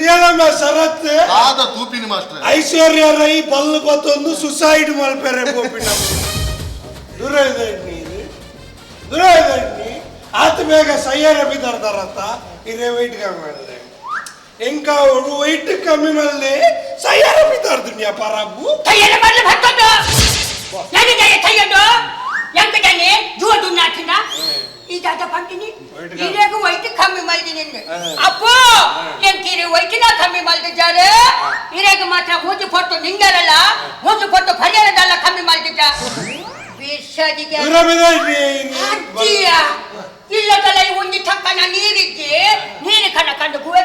ರಿಯಲಮ್ಮ ಶರತ್ ಆದ ತೂಪಿನಿ master Aishwarya Rai Ballu ಬತ್ತೊಂದು suicide ಮಲ್ಪೆರೆ ಬೋಪಿನ ದೂರ ಇದೆ ಆತ ಬೇಗ ಸಯ್ಯರ ಬಿದ್ದಾರತ್ತ ಇರೇ ವೈಟ್ ಕಮ್ಮಿ ಮಾಡಿದೆ ಎಂಕ ಅವಳು ವೈಟ್ ಕಮ್ಮಿ ಮಾಡಿದೆ ಸಯ್ಯರ ಬಿದ್ದಾರ್ದು ಪರಬ್ಬು ತಯ್ಯರ ಮಾಡ್ಲಿ ಭತ್ತೊಂದು ನನಗೆ ತಯ್ಯಂದು ಎಂಕದಲ್ಲಿ ಜೋದು ನಾಚಿನ ಇದಾದ ಪಂಟಿನಿ ಇರೇಗ ವೈಟ್ ಕಮ್ಮಿ ಮಾಡಿದೀನಿ ಅಪ್ಪು ಎಂಕಿರಿ ವೈಟಿನ ಕಮ್ಮಿ ಮಾಡಿದ್ದಾರೆ ಇರೇಗ ಮಾತ್ರ ಮೂಜು ಪೊಟ್ಟು ನಿಂಗರಲ್ಲ ಮೂಜು ಪೊಟ್ಟು ಪರಿಹಾರದಲ್ಲ ಕಮ್ಮಿ ಮಾಡಿದ್ದ ವಿಷದಿಗೆ ಅಜ್ಜಿಯ ಇಲ್ಲದಲ್ಲ ಒಂದಿ ತಕ್ಕನ ನೀರಿದ್ದೆ ನೀರು ಕಣ ಕಂಡು ಗುವೆ